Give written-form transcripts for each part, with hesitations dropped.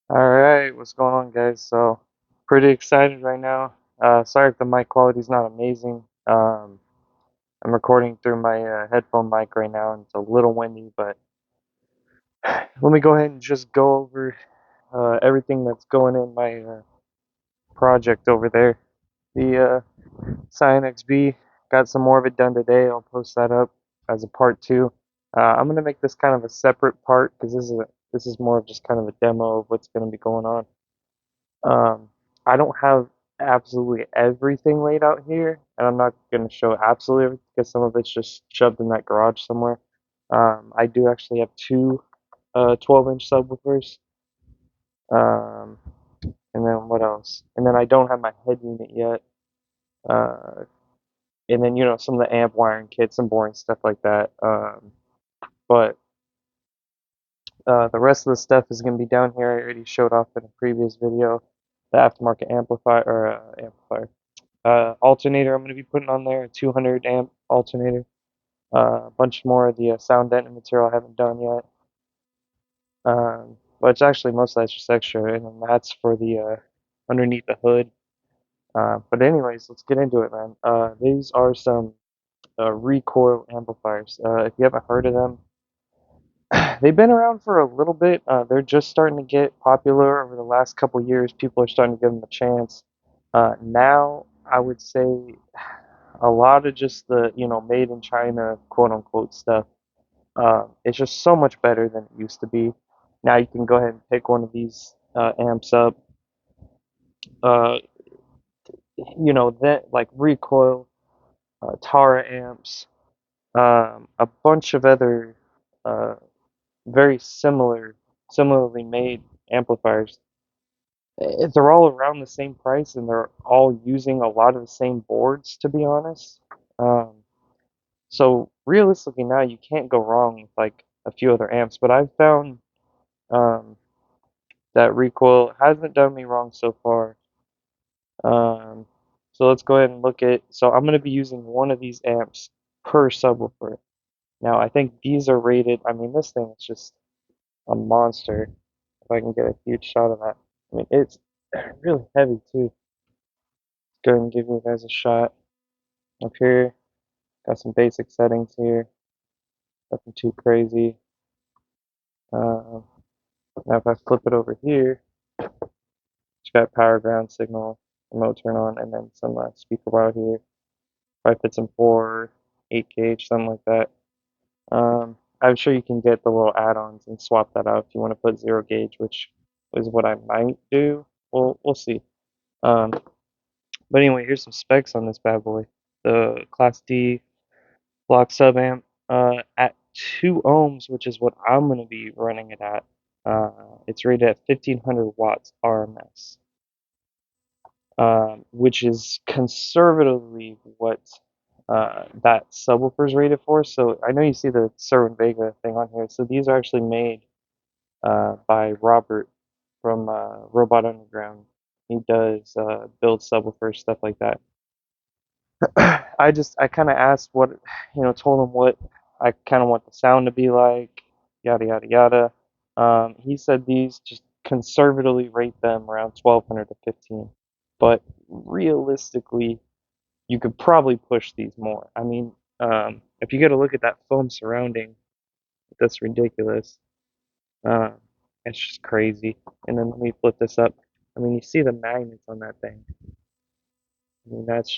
All right, what's going on, guys? So, pretty excited right now. Sorry if the mic quality is not amazing. I'm recording through my headphone mic right now, and it's a little windy, but let me go ahead and just go over everything that's going in my project over there. The Scion XB, got some more of it done today. I'll post that up as a part two. I'm gonna make this kind of a separate part because this is more of just kind of a demo of what's gonna be going on. I don't have absolutely everything laid out here, and I'm not going to show absolutely everything because some of it's just shoved in that garage somewhere. I do actually have two 12-inch subwoofers. Um, and then what else? And then I don't have my head unit yet. Uh, and then, some of the amp wiring kits, some boring stuff like that. But the rest of the stuff is going to be down here. I already showed off in a previous video the aftermarket amplifier or amplifier. Alternator I'm going to be putting on there, a 200 amp alternator. A bunch more of the sound deadening material I haven't done yet. But it's actually most of that's just extra, and then that's for the underneath the hood. But anyways, let's get into it, man. These are some recoil amplifiers. If you haven't heard of them, they've been around for a little bit. They're just starting to get popular over the last couple years. People are starting to give them a chance. Now, I would say a lot of just the made in China quote unquote stuff. It's just so much better than it used to be. Now you can go ahead and pick one of these amps up. Uh, that like recoil, Tara amps, a bunch of other uh, very similarly made amplifiers. They're all around the same price, and they're all using a lot of the same boards. To be honest. So realistically now you can't go wrong with like a few other amps, but I've found um, that recoil hasn't done me wrong so far. Um, so let's go ahead and look at, so I'm going to be using one of these amps per subwoofer. Now I think these are rated, I mean this thing is just a monster. If I can get a huge shot of that. I mean it's really heavy too. Let's go ahead and give you guys a shot. Up here, got some basic settings here. Nothing too crazy. Uh, Now if I flip it over here, it's got power ground signal, remote turn on, and then some speaker out here. Probably put some 4, 8 gauge, something like that. I'm sure you can get the little add-ons and swap that out if you want to put 0 gauge, which is what I might do. We'll see. Um, but anyway, here's some specs on this bad boy. The Class D block sub amp at 2 ohms, which is what I'm going to be running it at. It's rated at 1500 watts RMS. Which is conservatively what that subwoofer is rated for. So I know you see the Serwin Vega thing on here. So these are actually made by Robert from Robot Underground. He does build subwoofers, stuff like that. I kind of asked what, told him what I kind of want the sound to be like, yada yada yada. He said these just conservatively rate them around 1200 to 15, but realistically, you could probably push these more. I mean, if you get a look at that foam surrounding, that's ridiculous. Um, it's just crazy. And then let me flip this up. I mean, you see the magnets on that thing. I mean, it's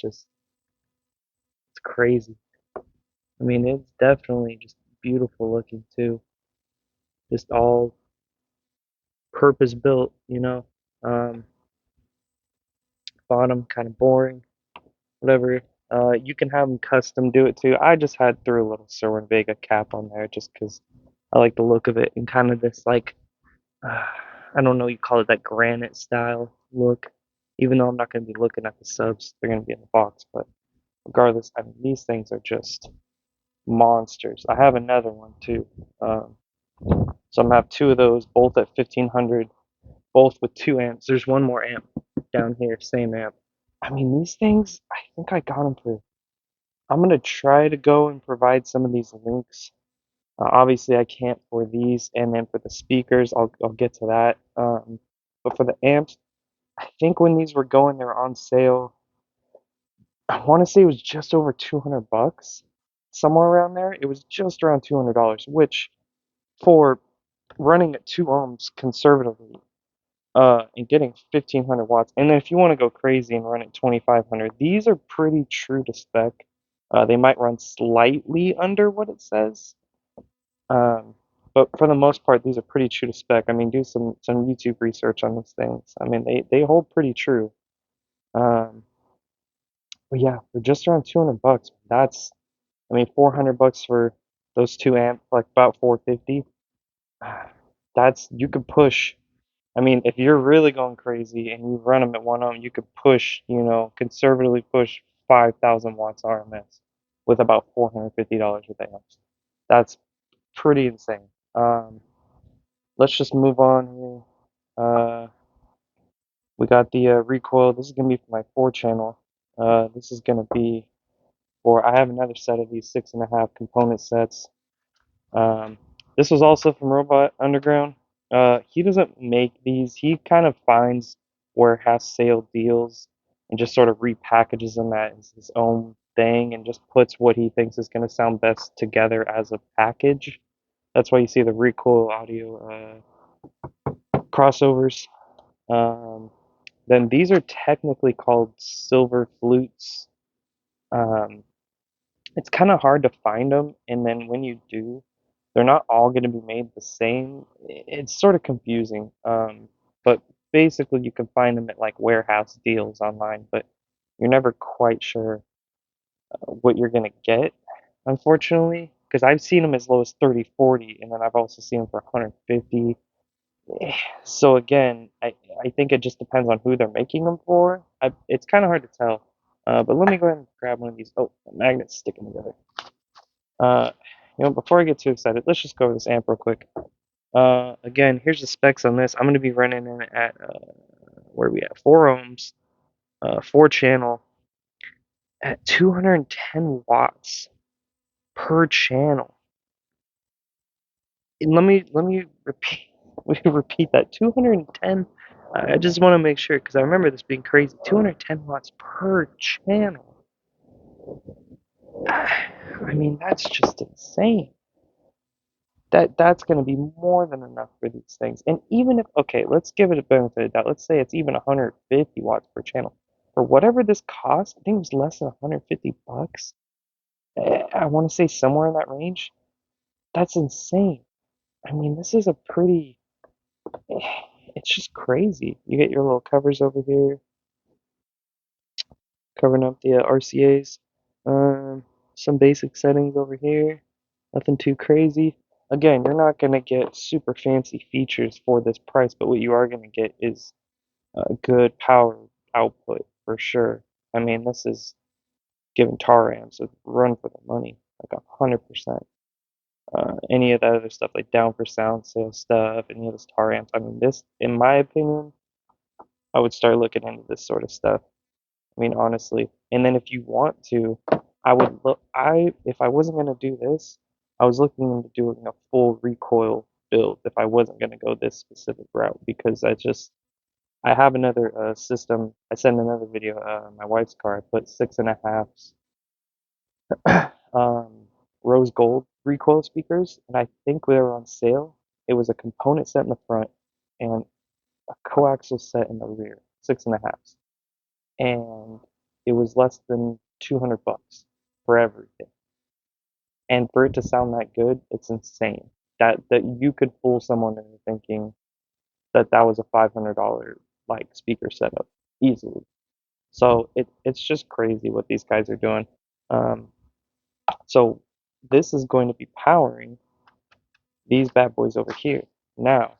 crazy. I mean, it's definitely just beautiful looking too. Just all purpose built, Um, bottom kind of boring, whatever. You can have them custom do it too. I just had threw a little Serwin Vega cap on there just because I like the look of it and kind of this like uh, I don't know, you call it that granite style look. Even though I'm not going to be looking at the subs, they're going to be in the box. But regardless, I mean, these things are just monsters. I have another one too. Um, so I'm gonna have two of those, both at 1500, both with 2 amps. There's one more amp down here, same amp. I mean, these things, I think I got them for. I'm gonna try to go and provide some of these links. Obviously, I can't for these, and then for the speakers, I'll get to that. But for the amps, I think when these were going, they were on sale. I want to say it was just over 200 bucks, somewhere around there. It was just around $200, which for running at 2 ohms conservatively, and getting 1500 watts. And then if you want to go crazy and run at 2500, these are pretty true to spec. They might run slightly under what it says, um, but for the most part, these are pretty true to spec. I mean, do some YouTube research on these things. I mean, they hold pretty true. Um, but yeah, for just around 200 bucks, that's, I mean, 400 bucks for those two amp, like about 450. That's, you could push. I mean, if you're really going crazy and you run them at 1 ohm, you could push, conservatively push 5,000 watts RMS with about $450 with amps. That's pretty insane. Um, let's just move on here. We got the recoil. This is gonna be for my 4 channel. This is gonna be for, I have another set of these 6.5 component sets. Um, this was also from Robot Underground. He doesn't make these. He kind of finds where it has sale deals and just sort of repackages them as his own thing and just puts what he thinks is going to sound best together as a package. That's why you see the recoil audio crossovers. Um, then these are technically called silver flutes. Um, it's kind of hard to find them, and then when you do, they're not all going to be made the same. It's sort of confusing, but basically you can find them at like warehouse deals online, but you're never quite sure what you're going to get, unfortunately, because I've seen them as low as 30, 40, and then I've also seen them for 150. So again, I think it just depends on who they're making them for. It's kind of hard to tell. But let me go ahead and grab one of these. Oh, the magnet's sticking together. Uh, before I get too excited, let's just go over this amp real quick. Again, here's the specs on this. I'm going to be running in at, where are we at? 4 ohms, 4 channel at 210 watts per channel. And let me repeat repeat that. 210. I just want to make sure because I remember this being crazy. 210 watts per channel. I mean, that's just insane. That's going to be more than enough for these things. And even if, okay, let's give it a benefit of doubt. Let's say it's even 150 watts per channel. For whatever this cost, I think it was less than 150 bucks. I want to say somewhere in that range. That's insane. I mean, this is a pretty, it's just crazy. You get your little covers over here, covering up the RCAs. Some basic settings over here. Nothing too crazy. Again, you're not going to get super fancy features for this price, but what you are going to get is a good power output for sure. I mean, this is giving tar amps a run for the money, like 100%. Any of that other stuff, like down for sound sale stuff, any of this tar amps. I mean, this, in my opinion, I would start looking into this sort of stuff. I mean, honestly. And then if you want to, I would look. If I wasn't gonna do this, I was looking into doing a full recoil build. If I wasn't gonna go this specific route, because I have another system. I sent another video. My wife's car. I put 6.5s, um, rose gold recoil speakers, and I think they were on sale. It was a component set in the front and a coaxial set in the rear, 6.5s, and it was less than 200 bucks for everything. And for it to sound that good, it's insane. That you could fool someone into thinking that that was a $500 like speaker setup easily. So it's just crazy what these guys are doing. Um, so this is going to be powering these bad boys over here. Now,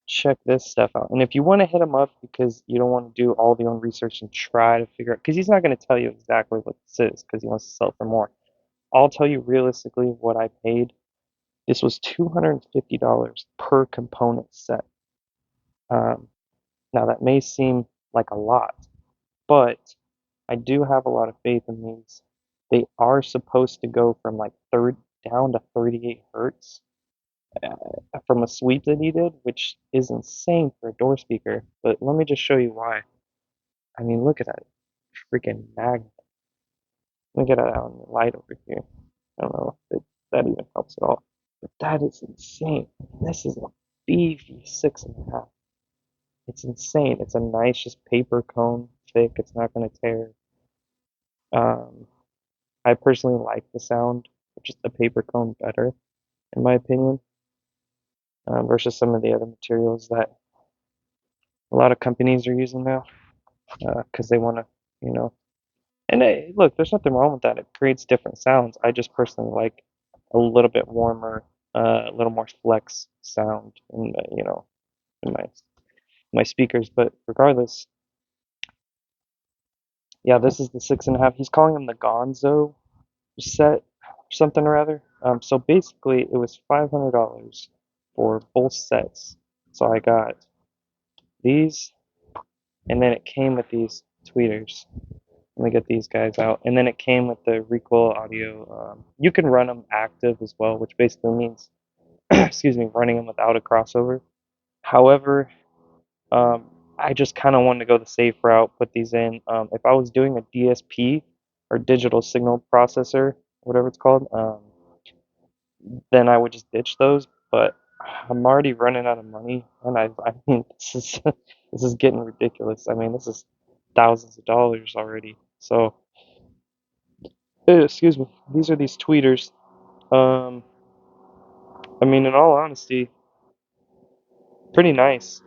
check this stuff out. And if you want to hit him up because you don't want to do all the own research and try to figure out, because he's not going to tell you exactly what this is because he wants to sell it for more. I'll tell you realistically what I paid. This was $250 per component set. Um, now that may seem like a lot, but I do have a lot of faith in these. They are supposed to go from like third down to 38 hertz. from a sweep that he did, which is insane for a door speaker. But let me just show you why. I mean, look at that freaking magnet. Let me get it out in the light over here. I don't know if that even helps at all. But that is insane. This is a beefy 6.5. It's insane. It's a nice, just paper cone, thick. It's not going to tear. Um, I personally like the sound of just the paper cone better, in my opinion, versus some of the other materials that a lot of companies are using now, because they want to, you know. And hey, look, there's nothing wrong with that. It creates different sounds. I just personally like a little bit warmer, a little more flex sound in in my speakers. But regardless, yeah, this is the 6.5. He's calling them the Gonzo set or something or other. So basically, it was $500 for both sets. So I got these, and then it came with these tweeters. Let me get these guys out. And then it came with the recoil audio. You can run them active as well, which basically means, excuse me, running them without a crossover. However, um, I just kind of wanted to go the safe route, put these in. If I was doing a DSP or digital signal processor, whatever it's called, then I would just ditch those. But I'm already running out of money, and I mean, this is this is getting ridiculous. I mean, this is thousands of dollars already. So, excuse me, these are these tweeters. Um, I mean, in all honesty, pretty nice.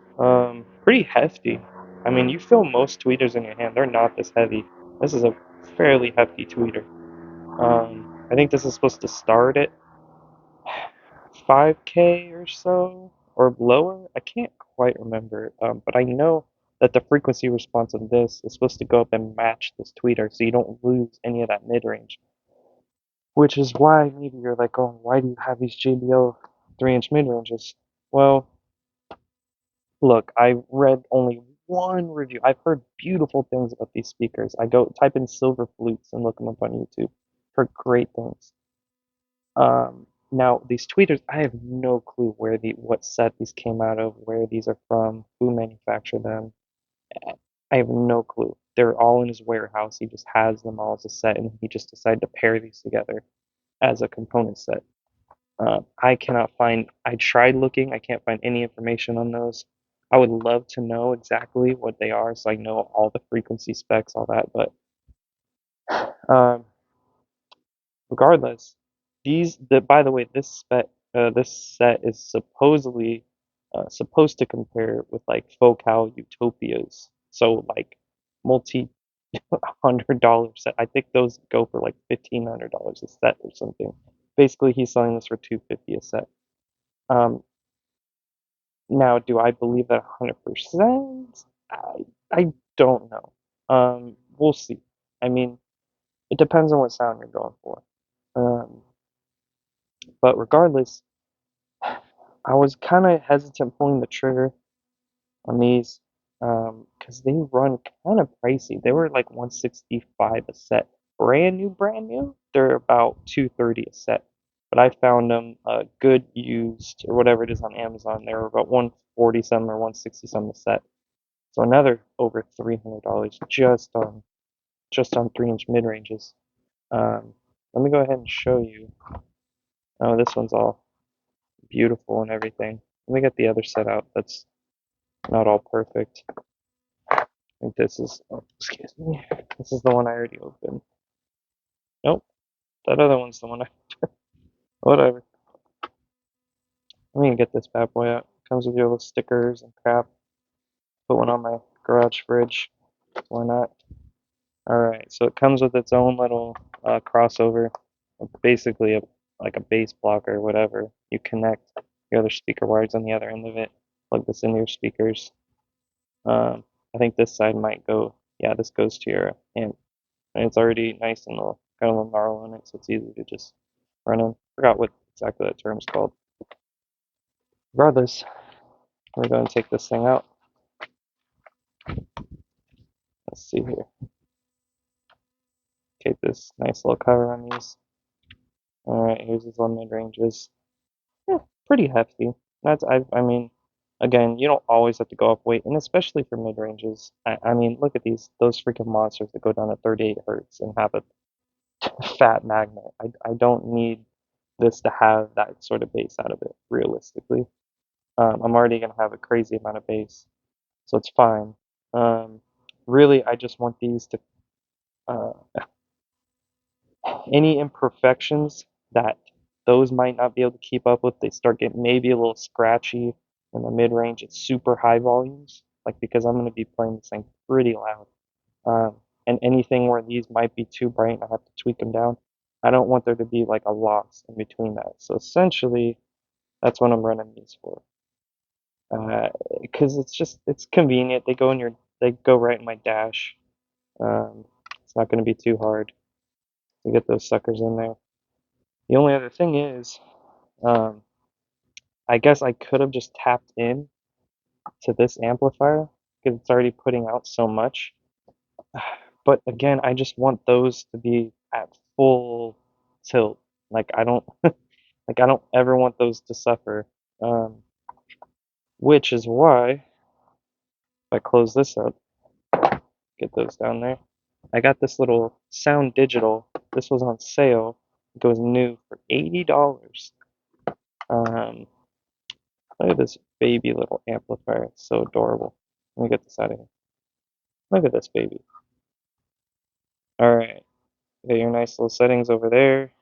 Pretty hefty. I mean, you feel most tweeters in your hand. They're not this heavy. This is a fairly hefty tweeter. I think this is supposed to start at 5K or so, or lower. I can't quite remember, but I know that the frequency response of this is supposed to go up and match this tweeter, so you don't lose any of that mid-range. Which is why maybe you're like, oh, why do you have these JBL 3-inch mid-ranges? Well, look, I read only one review. I've heard beautiful things about these speakers. I go type in silver flutes and look them up on YouTube. Heard great things. Now these tweeters, I have no clue what set these came out of, where these are from, who manufactured them. I have no clue. They're all in his warehouse. He just has them all as a set, and he just decided to pair these together as a component set. I cannot find. I tried looking. I can't find any information on those. I would love to know exactly what they are, so I know all the frequency specs, all that. But um, regardless, by the way, this set is supposedly supposed to compare with like Focal Utopias. So like multi $100 set. I think those go for like $1,500 a set or something. Basically, he's selling this for $250 a set. Um, Now, do I believe that 100%? I don't know. We'll see. I mean, it depends on what sound you're going for. Um, but regardless, I was kind of hesitant pulling the trigger on these because they run kind of pricey. They were like 165 a set. Brand new, they're about 230 a set. But I found them good used or whatever it is on Amazon. They were about 140 some or 160 some a set. So another over $300 just on 3-inch mid ranges. Let me go ahead and show you. Oh, this one's all beautiful and everything. Let me get the other set out. That's not all perfect. I think this is. Oh, excuse me. This is the one I already opened. Nope, that other one's the one I. Whatever. Let me get this bad boy out. Comes with your little stickers and crap. Put one on my garage fridge. Why not? Alright, so it comes with its own little crossover, basically like a bass blocker or whatever. You connect your other speaker wires on the other end of it, plug this into your speakers. I think this side might go, yeah, this goes to your amp. And it's already nice and little, kind of a gnarl on it, so it's easy to just run in. Forgot what exactly that term's called. Regardless, we're going to take this thing out. Let's see here. Take this nice little cover on these. Alright, here's his little mid ranges. pretty hefty. I mean, again, you don't always have to go up weight, and especially for mid ranges. I mean, look at those freaking monsters that go down to 38 hertz and have a fat magnet. I don't need this to have that sort of bass out of it, realistically. I'm already gonna have a crazy amount of bass, so it's fine. Um, really, I just want these to uh, any imperfections that those might not be able to keep up with, they start getting maybe a little scratchy in the mid range at super high volumes, like because I'm going to be playing this thing pretty loud. And anything where these might be too bright and I have to tweak them down, I don't want there to be like a loss in between that. So essentially, that's what I'm running these for. Because it's convenient. They go right in my dash. It's not going to be too hard to get those suckers in there. The only other thing is, um, I guess I could have just tapped in to this amplifier because it's already putting out so much. But again, I just want those to be at full tilt. Like I don't like I don't ever want those to suffer. Um, which is why if I close this up, get those down there. I got this little Sound Digital. This was on sale. It goes new for $80. Um, Look at this baby little amplifier. It's so adorable. Let me get this out of here. Look at this baby. Alright, got your nice little settings over there.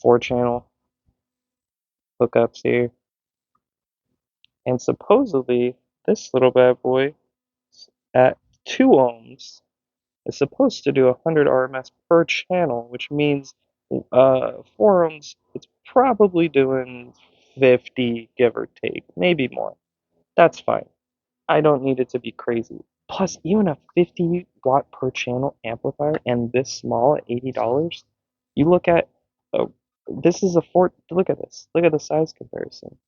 4 channel hookups here. And supposedly, this little bad boy at 2 ohms is supposed to do 100 RMS per channel, which means 4 ohms, it's probably doing 50, give or take, maybe more. That's fine. I don't need it to be crazy. Plus, even a 50 watt per channel amplifier and this small at $80, you look at, oh, this is a look at this. Look at the size comparison.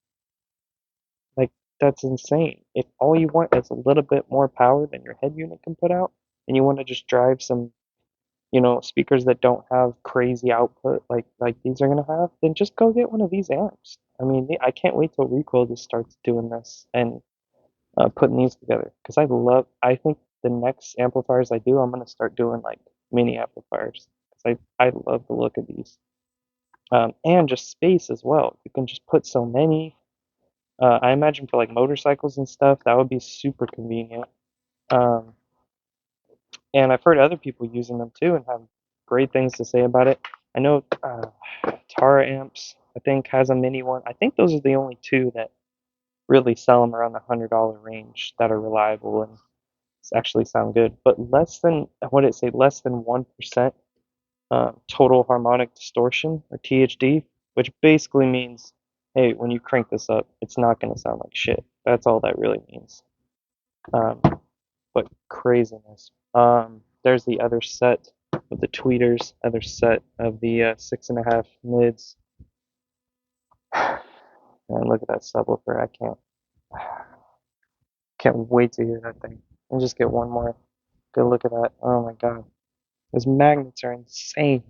Like, that's insane. If all you want is a little bit more power than your head unit can put out, and you want to just drive some, speakers that don't have crazy output like these are gonna have, then just go get one of these amps. I mean, I can't wait till Recoil just starts doing this and putting these together because I think the next amplifiers I do, I'm gonna start doing like mini amplifiers because I love the look of these. And just space as well. You can just put so many. I imagine for like motorcycles and stuff, that would be super convenient. Um, and I've heard other people using them too and have great things to say about it. I know Tara Amps, I think, has a mini one. I think those are the only two that really sell them around the $100 range that are reliable and actually sound good. But what did it say, less than 1% total harmonic distortion, or THD, which basically means, hey, when you crank this up, it's not going to sound like shit. That's all that really means. Um, but craziness. There's the other set of the tweeters, other set of the 6.5 mids. And look at that subwoofer. I can't wait to hear that thing. And just get one more good look at that. Oh my god. Those magnets are insane.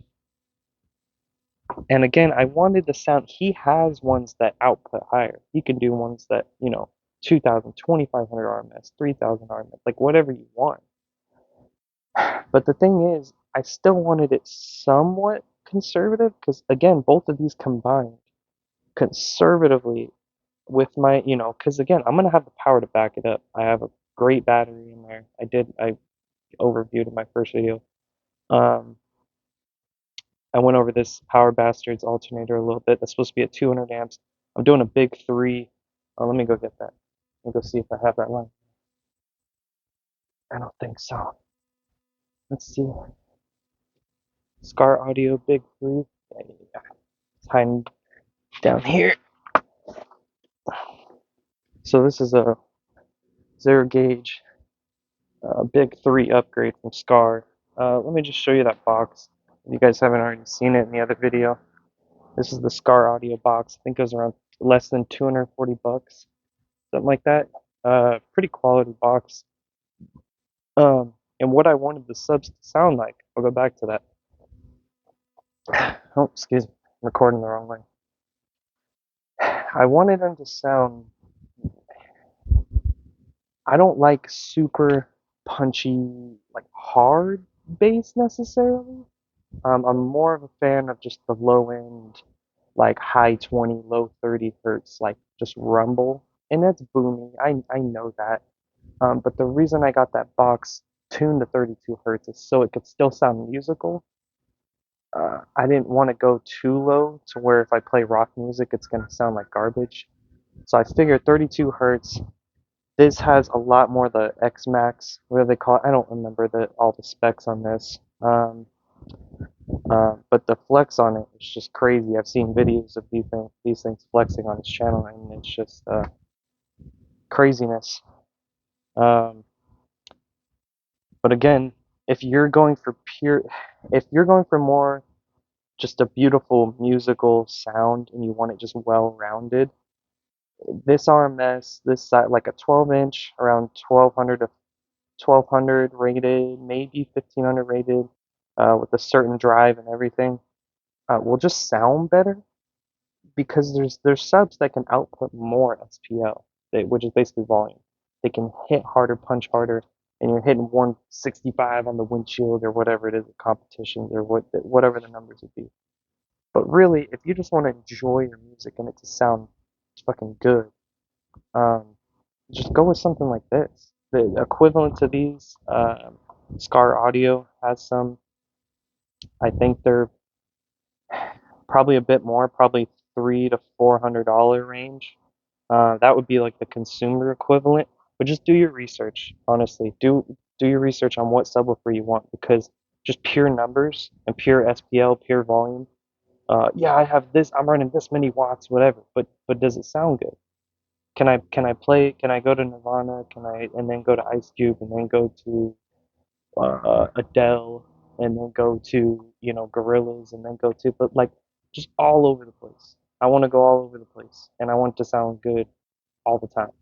And again, I wanted the sound. He has ones that output higher. He can do ones that, 2000, 2500 RMS, 3000 RMS, like whatever you want. But the thing is, I still wanted it somewhat conservative because, again, both of these combined conservatively with my, because again, I'm going to have the power to back it up. I have a great battery in there. I overviewed in my first video. Um, I went over this Power Bastards alternator a little bit. That's supposed to be at 200 amps. I'm doing a big 3. Oh, let me go get that. Let me go see if I have that line. I don't think so. Let's see. Scar Audio Big 3. Yeah. It's hiding down here. So this is a 0 gauge Big 3 upgrade from Scar. Let me just show you that box. If you guys haven't already seen it in the other video. This is the Scar Audio box. I think it was around less than 240 bucks. Something like that. Pretty quality box. And what I wanted the subs to sound like. I'll go back to that. Oh, excuse me. I'm recording the wrong way. I wanted them to sound. I don't like super punchy, like hard bass necessarily. I'm more of a fan of just the low end, like high 20, low 30 hertz, like just rumble. And that's boomy. I know that. But the reason I got that box tuned to 32 hertz is so it could still sound musical. I didn't want to go too low to where if I play rock music, it's going to sound like garbage. So I figured 32 hertz. This has a lot more the X Max, what do they call it? I don't remember all the specs on this. But the flex on it is just crazy. I've seen videos of these things flexing on his channel, and it's just craziness. Um, but again, if you're going for pure, if you're going for more just a beautiful musical sound and you want it just well rounded, this RMS, this like a 12-inch, around 1200 to 1200 rated, maybe 1500 rated, with a certain drive and everything, will just sound better because there's subs that can output more SPL, which is basically volume. They can hit harder, punch harder, and you're hitting 165 on the windshield or whatever it is at competitions or whatever the numbers would be. But really, if you just want to enjoy your music and it to sound fucking good, um, just go with something like this. The equivalent to these, Scar Audio has some. I think they're probably a bit more, probably $300 to $400 range. That would be like the consumer equivalent. But just do your research, honestly. Do your research on what subwoofer you want because just pure numbers and pure SPL, pure volume. Yeah, I have this. I'm running this many watts, whatever. But does it sound good? Can I play? Can I go to Nirvana? Can I and then go to Ice Cube and then go to Adele and then go to Gorillaz and then go to but like just all over the place. I want to go all over the place and I want it to sound good all the time.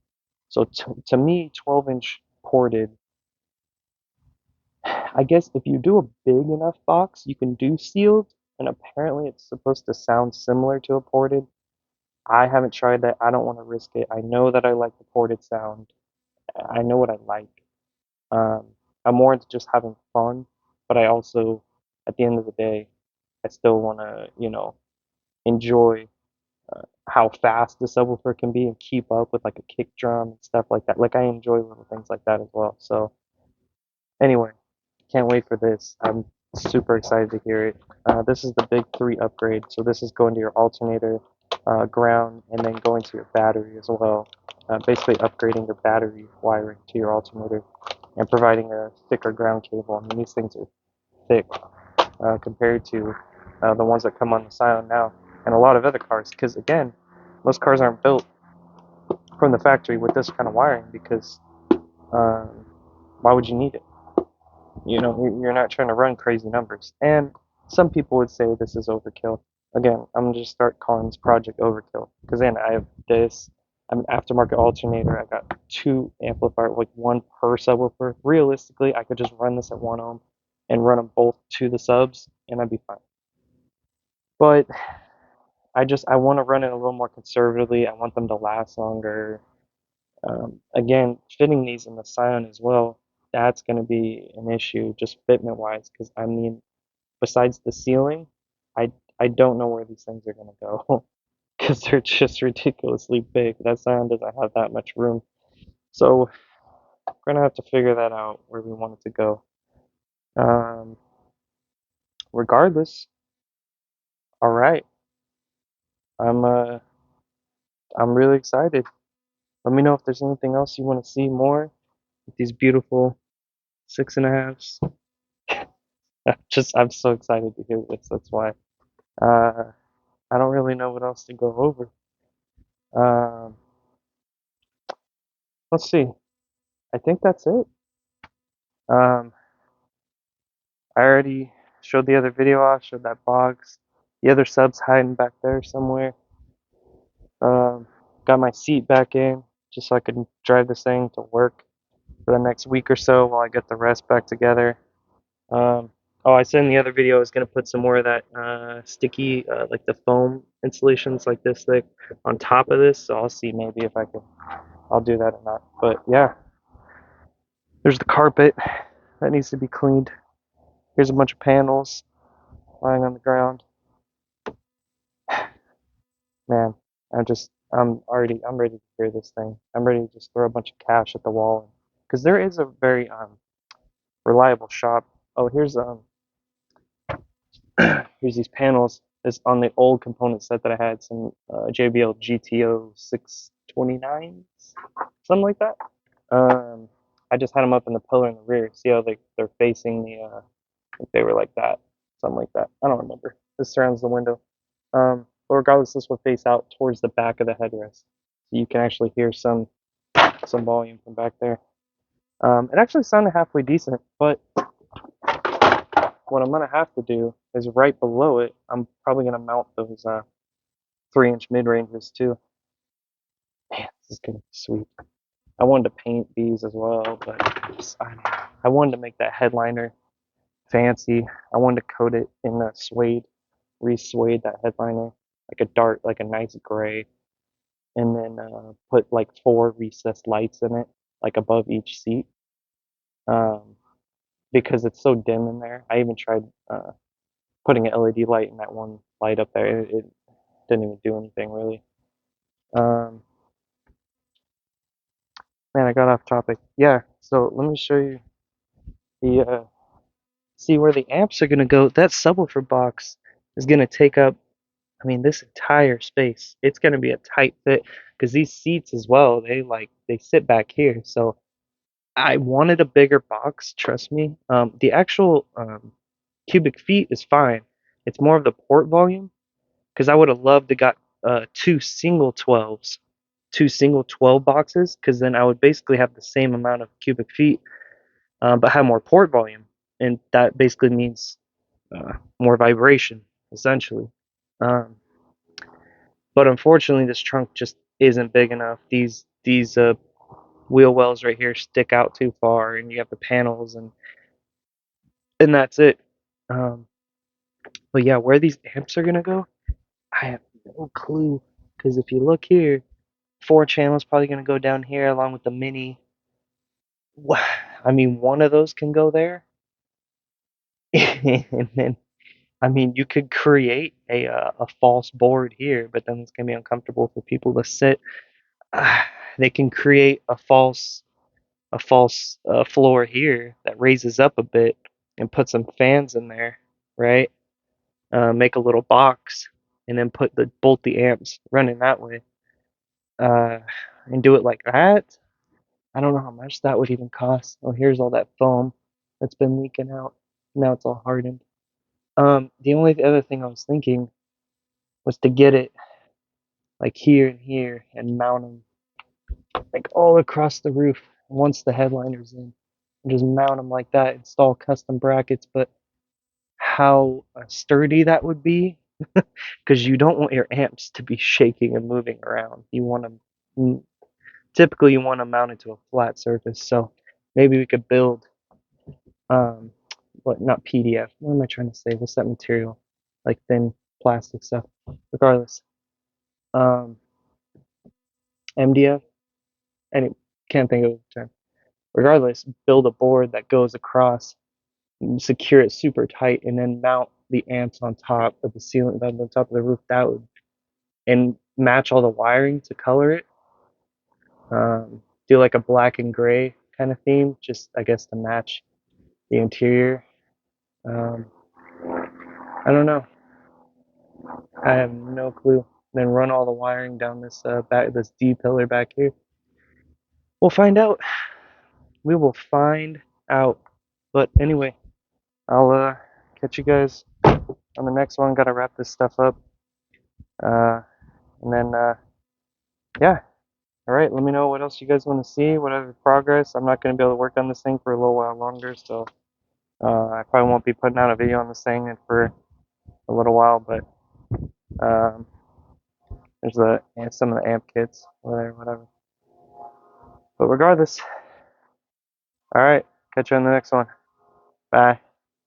So to me, 12-inch ported. I guess if you do a big enough box, you can do sealed, and apparently it's supposed to sound similar to a ported. I haven't tried that. I don't want to risk it. I know that I like the ported sound. I know what I like. Um, I'm more into just having fun, but I also, at the end of the day, I still want to, enjoy how fast the subwoofer can be and keep up with like a kick drum and stuff like that. Like I enjoy little things like that as well. So anyway, can't wait for this. I'm super excited to hear it. This is the big three upgrade. So this is going to your alternator, ground, and then going to your battery as well. Basically upgrading your battery wiring to your alternator and providing a thicker ground cable. I mean, these things are thick compared to the ones that come on the Scion now and a lot of other cars. Because again, most cars aren't built from the factory with this kind of wiring because um, why would you need it? You're not trying to run crazy numbers. And some people would say this is overkill. Again, I'm gonna just start calling this project overkill because then I have this. I'm an aftermarket alternator. I got two amplifiers, like one per subwoofer. Realistically, I could just run this at 1 ohm and run them both to the subs, and I'd be fine. But I want to run it a little more conservatively. I want them to last longer. Again, fitting these in the Scion as well, that's going to be an issue just fitment wise because I mean, besides the ceiling, I don't know where these things are going to go because they're just ridiculously big. That Scion doesn't have that much room. So we're going to have to figure that out where we want it to go. Um, Regardless, all right. I'm uh I'm really excited. Let me know if there's anything else you want to see more with these beautiful 6.5s. I'm so excited to hear this. That's why. Uh, I don't really know what else to go over. Um, let's see. I think that's it. Um, I already showed the other video off, showed that box. The other sub's hiding back there somewhere. Um, got my seat back in just so I could drive this thing to work for the next week or so while I get the rest back together. Oh, I said in the other video I was gonna put some more of that sticky, like the foam insulation's like this thick on top of this, so I'll see maybe if I'll do that or not. But yeah, there's the carpet that needs to be cleaned. Here's a bunch of panels lying on the ground. Man, I'm ready to hear this thing. I'm ready to just throw a bunch of cash at the wall, because there is a very reliable shop. Oh, here's these panels. It's on the old component set that I had, some JBL GTO 629s, something like that. I just had them up in the pillar in the rear. See how they're facing if they were like that, something like that. I don't remember. This surrounds the window. But regardless, this will face out towards the back of the headrest, so you can actually hear some volume from back there. It actually sounded halfway decent, but what I'm gonna have to do is right below it. I'm probably gonna mount those 3-inch mid ranges too. Man, this is gonna be sweet. I wanted to paint these as well, but I wanted to make that headliner fancy. I wanted to coat it in a suede, re-suede that headliner, like a nice gray, and then put like 4 recessed lights in it, like above each seat, um, because it's so dim in there. I even tried putting an LED light in that one light up there. It didn't even do anything really. Um, Man, I got off topic. Yeah, so let me show you the see where the amps are gonna go. That subwoofer box is gonna take up, I mean, this entire space. It's gonna be a tight fit because these seats as well, they sit back here. So I wanted a bigger box, trust me. The actual cubic feet is fine. It's more of the port volume because I would have loved to got two single 12s, two single 12 boxes, because then I would basically have the same amount of cubic feet, but have more port volume, and that basically means more vibration, essentially. Um, but unfortunately, this trunk just isn't big enough. These wheel wells right here stick out too far, and you have the panels, and that's it. Um, but yeah, where these amps are gonna go, I have no clue. Because if you look here, 4 channels probably gonna go down here along with the mini. I mean, one of those can go there, and then I mean, you could create a false board here, but then it's gonna be uncomfortable for people to sit. They can create a false floor here that raises up a bit and put some fans in there, right? Make a little box and then bolt the amps running that way, uh, and do it like that. I don't know how much that would even cost. Oh, here's all that foam that's been leaking out. Now it's all hardened. The only other thing I was thinking was to get it like here and here and mount them like all across the roof once the headliner's in. And just mount them like that, install custom brackets, but how sturdy that would be, because you don't want your amps to be shaking and moving around. Typically you want to mount it to a flat surface. So maybe we could build um not PDF. What am I trying to say? What's that material? Like thin plastic stuff. Regardless, um, MDF. Any can't think of the term. Regardless, build a board that goes across, secure it super tight, and then mount the amps on top of the ceiling, on the top of the roof. That would, and match all the wiring to color it. Do like a black and gray kind of theme, just I guess to match the interior. Um, I don't know. I have no clue. Then run all the wiring down this D pillar back here. We'll find out. We will find out. But anyway, I'll catch you guys on the next one. Gotta wrap this stuff up. And then yeah. All right. Let me know what else you guys want to see. What other progress. I'm not gonna be able to work on this thing for a little while longer, so I probably won't be putting out a video on this thing for a little while. But um, there's some of the amp kits, whatever. But regardless, all right. Catch you on the next one. Bye.